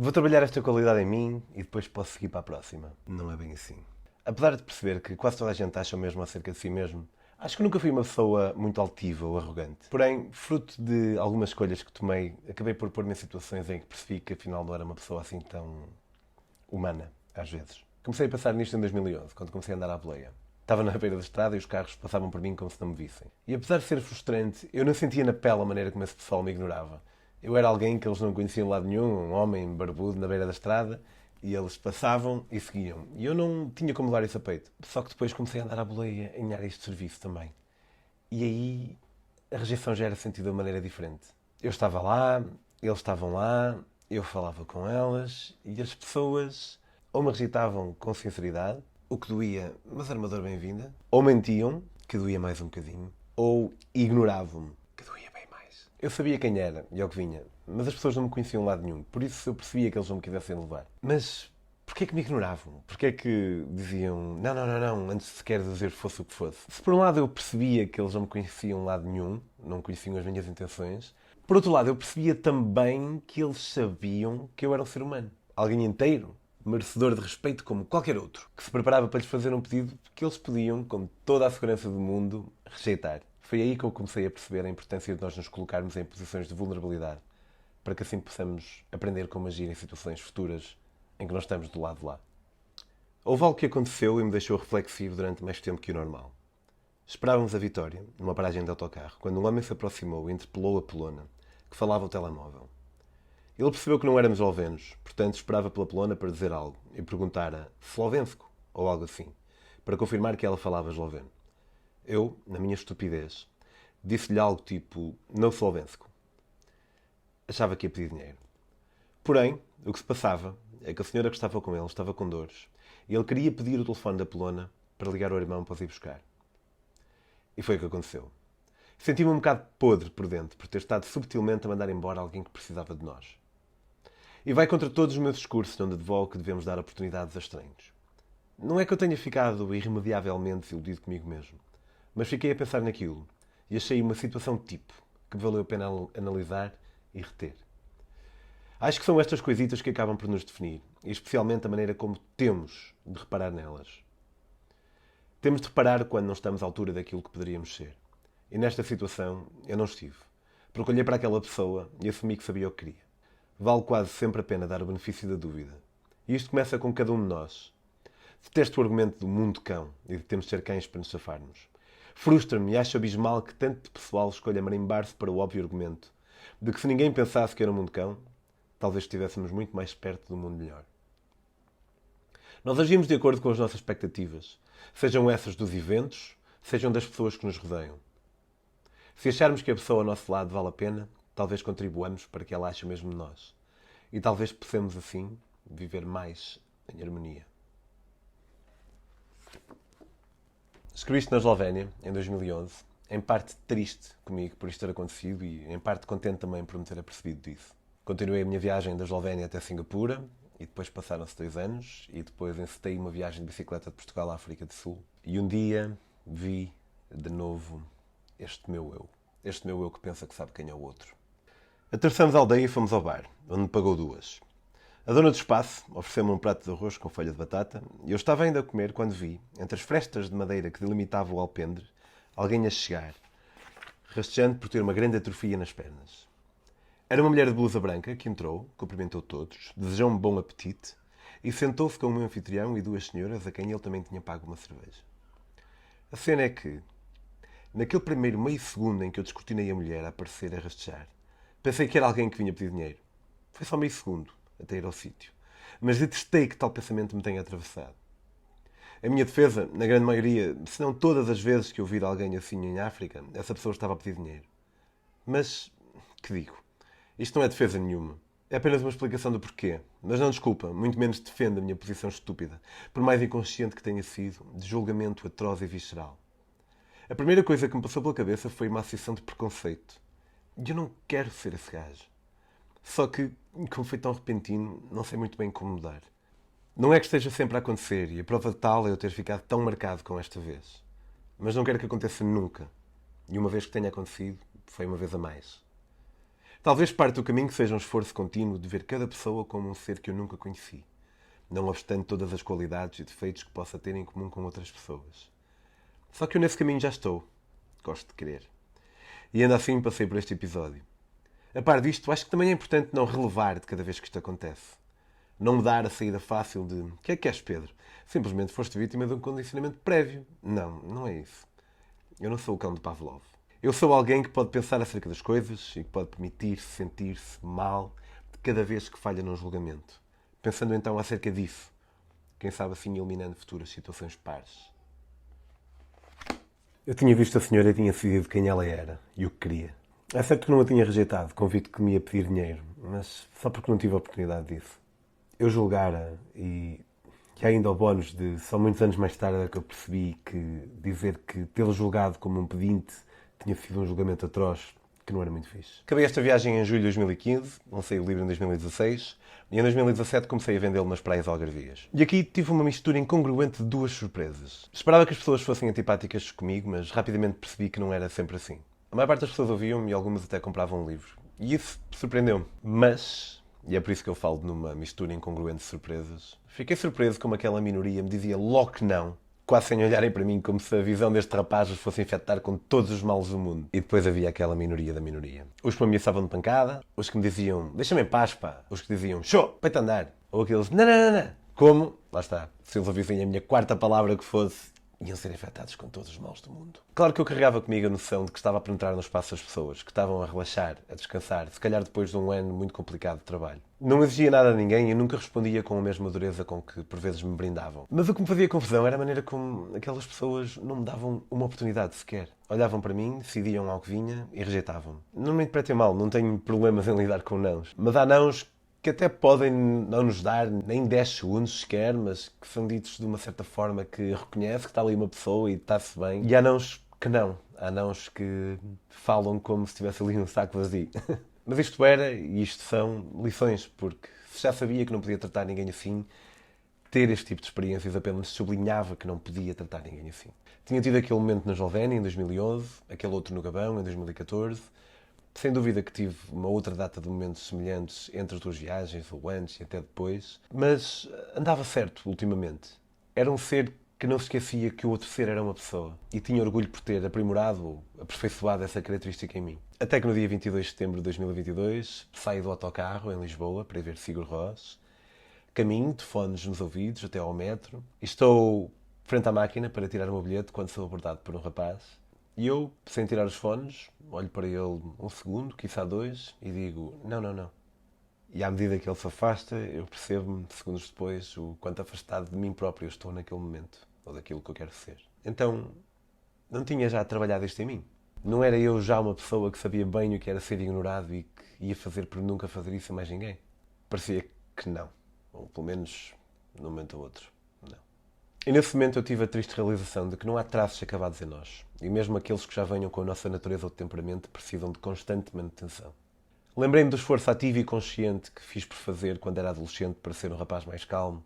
Vou trabalhar esta qualidade em mim e depois posso seguir para a próxima. Não é bem assim. Apesar de perceber que quase toda a gente acha o mesmo acerca de si mesmo, acho que nunca fui uma pessoa muito altiva ou arrogante. Porém, fruto de algumas escolhas que tomei, acabei por pôr-me em situações em que percebi que afinal não era uma pessoa assim tão humana, às vezes. Comecei a pensar nisto em 2011, quando comecei a andar à boleia. Estava na beira da estrada e os carros passavam por mim como se não me vissem. E apesar de ser frustrante, eu não sentia na pele a maneira como esse pessoal me ignorava. Eu era alguém que eles não conheciam de lado nenhum, um homem barbudo na beira da estrada, e eles passavam e seguiam. E eu não tinha como dar isso a peito. Só que depois comecei a andar à boleia em áreas de serviço também. E aí a rejeição já era sentida de uma maneira diferente. Eu estava lá, eles estavam lá, eu falava com elas e as pessoas ou me rejeitavam com sinceridade, o que doía, mas era uma dor bem-vinda, ou mentiam, que doía mais um bocadinho, ou ignoravam-me, que doía bem mais. Eu sabia quem era e ao que vinha, mas as pessoas não me conheciam de lado nenhum, por isso eu percebia que eles não me quisessem levar. Mas porquê é que me ignoravam? Porquê é que diziam não, não, não, não, antes de sequer dizer fosse o que fosse? Se por um lado eu percebia que eles não me conheciam de lado nenhum, não conheciam as minhas intenções, por outro lado eu percebia também que eles sabiam que eu era um ser humano. Alguém inteiro, merecedor de respeito como qualquer outro, que se preparava para lhes fazer um pedido que eles podiam, com toda a segurança do mundo, rejeitar. Foi aí que eu comecei a perceber a importância de nós nos colocarmos em posições de vulnerabilidade, para que assim possamos aprender como agir em situações futuras em que nós estamos do lado de lá. Houve algo que aconteceu e me deixou reflexivo durante mais tempo que o normal. Esperávamos a Vitória, numa paragem de autocarro, quando um homem se aproximou e interpelou a Polona, que falava ao telemóvel. Ele percebeu que não éramos eslovenos, portanto esperava pela Polona para dizer algo e perguntara slovensko ou algo assim, para confirmar que ela falava esloveno. Eu, na minha estupidez, disse-lhe algo tipo não slovensko. Achava que ia pedir dinheiro. Porém, o que se passava é que a senhora que estava com ele estava com dores e ele queria pedir o telefone da Polona para ligar ao irmão para os ir buscar. E foi o que aconteceu. Senti-me um bocado podre por dentro por ter estado subtilmente a mandar embora alguém que precisava de nós. E vai contra todos os meus discursos onde advogo que devemos dar oportunidades a estranhos. Não é que eu tenha ficado irremediavelmente desiludido comigo mesmo, mas fiquei a pensar naquilo e achei uma situação tipo que valeu a pena analisar e reter. Acho que são estas coisitas que acabam por nos definir, e especialmente a maneira como temos de reparar nelas. Temos de reparar quando não estamos à altura daquilo que poderíamos ser. E nesta situação eu não estive, porque olhei para aquela pessoa e assumi que sabia o que queria. Vale quase sempre a pena dar o benefício da dúvida. E isto começa com cada um de nós. Detesto o argumento do mundo cão e de termos de ser cães para nos safarmos. Frustra-me e acho abismal que tanto pessoal escolha marimbar-se para o óbvio argumento de que se ninguém pensasse que era um mundo cão, talvez estivéssemos muito mais perto do mundo melhor. Nós agimos de acordo com as nossas expectativas, sejam essas dos eventos, sejam das pessoas que nos rodeiam. Se acharmos que a pessoa ao nosso lado vale a pena, talvez contribuamos para que ela ache o mesmo de nós. E talvez possamos, assim, viver mais em harmonia. Escrevi isto na Eslovénia, em 2011, em parte triste comigo por isto ter acontecido e em parte contente também por me ter apercebido disso. Continuei a minha viagem da Eslovénia até Singapura e depois passaram-se 2 anos e depois encetei uma viagem de bicicleta de Portugal à África do Sul. E um dia vi de novo este meu eu. Este meu eu que pensa que sabe quem é o outro. Atravessamos a aldeia e fomos ao bar, onde me pagou duas. A dona do espaço ofereceu-me um prato de arroz com folha de batata e eu estava ainda a comer quando vi, entre as frestas de madeira que delimitavam o alpendre, alguém a chegar, rastejando por ter uma grande atrofia nas pernas. Era uma mulher de blusa branca que entrou, cumprimentou todos, desejou-me bom apetite e sentou-se com o meu anfitrião e duas senhoras a quem ele também tinha pago uma cerveja. A cena é que, naquele primeiro meio segundo em que eu descortinei a mulher a aparecer a rastejar, pensei que era alguém que vinha pedir dinheiro. Foi só meio segundo, até ir ao sítio. Mas detestei que tal pensamento me tenha atravessado. A minha defesa, na grande maioria, se não todas as vezes que eu vi alguém assim em África, essa pessoa estava a pedir dinheiro. Mas, que digo? Isto não é defesa nenhuma. É apenas uma explicação do porquê. Mas não desculpa, muito menos defende a minha posição estúpida, por mais inconsciente que tenha sido, de julgamento atroz e visceral. A primeira coisa que me passou pela cabeça foi uma associação de preconceito. E eu não quero ser esse gajo. Só que, como foi tão repentino, não sei muito bem como mudar. Não é que esteja sempre a acontecer, e a prova de tal é eu ter ficado tão marcado com esta vez. Mas não quero que aconteça nunca. E uma vez que tenha acontecido, foi uma vez a mais. Talvez parte do caminho seja um esforço contínuo de ver cada pessoa como um ser que eu nunca conheci, não obstante todas as qualidades e defeitos que possa ter em comum com outras pessoas. Só que eu nesse caminho já estou. Gosto de querer. E ainda assim passei por este episódio. A par disto, acho que também é importante não relevar de cada vez que isto acontece. Não me dar a saída fácil de "o que é que queres, Pedro? Simplesmente foste vítima de um condicionamento prévio." Não, não é isso. Eu não sou o cão de Pavlov. Eu sou alguém que pode pensar acerca das coisas e que pode permitir-se sentir-se mal de cada vez que falha num julgamento. Pensando então acerca disso. Quem sabe assim eliminando futuras situações pares. Eu tinha visto a senhora e tinha decidido quem ela era e o que queria. É certo que não a tinha rejeitado, convite que me ia pedir dinheiro, mas só porque não tive a oportunidade disso. Eu julgara e ainda ao bónus de só muitos anos mais tarde é que eu percebi que dizer que tê-lo julgado como um pedinte tinha sido um julgamento atroz, que não era muito fixe. Acabei esta viagem em julho de 2015, lancei o livro em 2016 e em 2017 comecei a vendê-lo nas praias algarvias. E aqui tive uma mistura incongruente de duas surpresas. Esperava que as pessoas fossem antipáticas comigo, mas rapidamente percebi que não era sempre assim. A maior parte das pessoas ouviam-me e algumas até compravam um livro. E isso surpreendeu-me. Mas, e é por isso que eu falo numa mistura incongruente de surpresas, fiquei surpreso como aquela minoria me dizia logo que não, quase sem olharem para mim, como se a visão deste rapaz os fosse infectar com todos os males do mundo. E depois havia aquela minoria da minoria. Os que me ameaçavam de pancada, os que me diziam deixa-me em paz, pá. Os que diziam show, peito andar. Ou aqueles não, não, não, não. Como? Lá está. Se eles ouvissem a minha quarta palavra que fosse, iam ser infectados com todos os males do mundo. Claro que eu carregava comigo a noção de que estava a penetrar no espaço das pessoas, que estavam a relaxar, a descansar, se calhar depois de um ano muito complicado de trabalho. Não exigia nada a ninguém e nunca respondia com a mesma dureza com que por vezes me brindavam. Mas o que me fazia confusão era a maneira como aquelas pessoas não me davam uma oportunidade sequer. Olhavam para mim, decidiam ao que vinha e rejeitavam. Não me interpretem mal, não tenho problemas em lidar com nãos. Mas há nãos que até podem não nos dar nem 10 segundos sequer, mas que são ditos de uma certa forma que reconhece que está ali uma pessoa e está-se bem. E há nãos que não. Há nãos que falam como se estivesse ali um saco vazio. Mas isto era, e isto são, lições, porque se já sabia que não podia tratar ninguém assim, ter este tipo de experiências apenas sublinhava que não podia tratar ninguém assim. Tinha tido aquele momento na Eslovénia, em 2011, aquele outro no Gabão, em 2014. Sem dúvida que tive uma outra data de momentos semelhantes entre as duas viagens, ou antes e até depois, mas andava certo ultimamente. Era um ser que não se esquecia que o outro ser era uma pessoa e tinha orgulho por ter aprimorado ou aperfeiçoado essa característica em mim. Até que no dia 22 de setembro de 2022 saí do autocarro em Lisboa para ir ver Sigur Rós, caminho de fones nos ouvidos até ao metro e estou frente à máquina para tirar o meu bilhete quando sou abordado por um rapaz. E eu, sem tirar os fones, olho para ele um segundo, quiçá dois, e digo, não, não, não. E à medida que ele se afasta, eu percebo-me, segundos depois, o quanto afastado de mim próprio eu estou naquele momento, ou daquilo que eu quero ser. Então, não tinha já trabalhado isto em mim. Não era eu já uma pessoa que sabia bem o que era ser ignorado e que ia fazer por nunca fazer isso a mais ninguém. Parecia que não. Ou pelo menos, num momento ou outro, não. E nesse momento eu tive a triste realização de que não há traços acabados em nós. E mesmo aqueles que já venham com a nossa natureza ou temperamento precisam de constante manutenção. Lembrei-me do esforço ativo e consciente que fiz por fazer quando era adolescente para ser um rapaz mais calmo.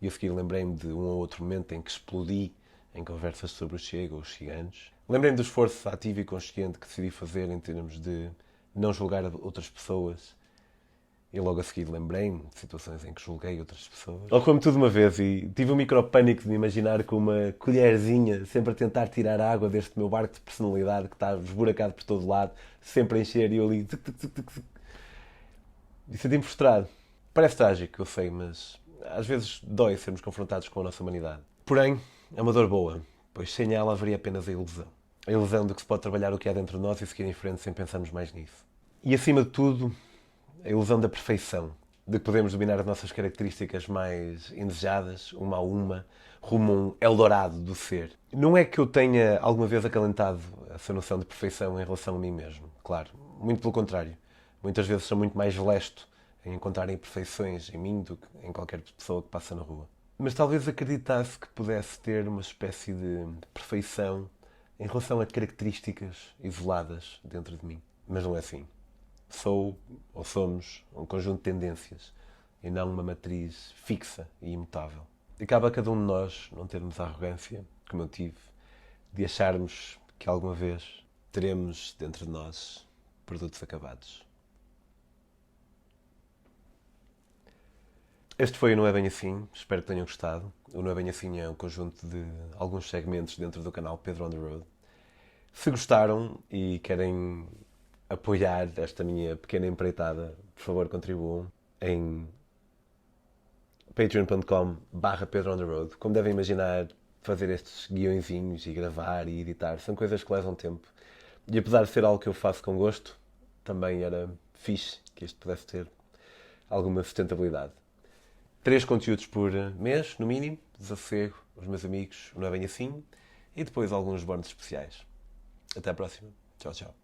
E a seguir lembrei-me de um ou outro momento em que explodi em conversas sobre o Chega ou os ciganos. Lembrei-me do esforço ativo e consciente que decidi fazer em termos de não julgar outras pessoas. E logo a seguir lembrei-me de situações em que julguei outras pessoas. Ocorreu-me tudo uma vez e tive um micropânico de me imaginar com uma colherzinha sempre a tentar tirar a água deste meu barco de personalidade que está esburacado por todo lado, sempre a encher e eu ali... E senti-me frustrado. Parece trágico, eu sei, mas às vezes dói sermos confrontados com a nossa humanidade. Porém, é uma dor boa, pois sem ela haveria apenas a ilusão. A ilusão de que se pode trabalhar o que há dentro de nós e seguir em frente sem pensarmos mais nisso. E acima de tudo, a ilusão da perfeição, de que podemos dominar as nossas características mais indesejadas, uma a uma, rumo a um Eldorado do ser. Não é que eu tenha alguma vez acalentado essa noção de perfeição em relação a mim mesmo, claro, muito pelo contrário. Muitas vezes sou muito mais lesto em encontrar imperfeições em mim do que em qualquer pessoa que passa na rua. Mas talvez acreditasse que pudesse ter uma espécie de perfeição em relação a características isoladas dentro de mim. Mas não é assim. Sou, ou somos, um conjunto de tendências e não uma matriz fixa e imutável. E cabe a cada um de nós não termos a arrogância, como eu tive, de acharmos que alguma vez teremos dentro de nós produtos acabados. Este foi o Não É Bem Assim, espero que tenham gostado. O Não É Bem Assim é um conjunto de alguns segmentos dentro do canal Pedro on the Road. Se gostaram e querem apoiar esta minha pequena empreitada, por favor contribuam em patreon.com/Pedro on the Road. Como devem imaginar, fazer estes guiõezinhos e gravar e editar são coisas que levam tempo. E apesar de ser algo que eu faço com gosto, também era fixe que isto pudesse ter alguma sustentabilidade. 3 conteúdos por mês, no mínimo, Desassossego, os meus amigos, Não É Bem Assim, e depois alguns bónus especiais. Até à próxima. Tchau, tchau.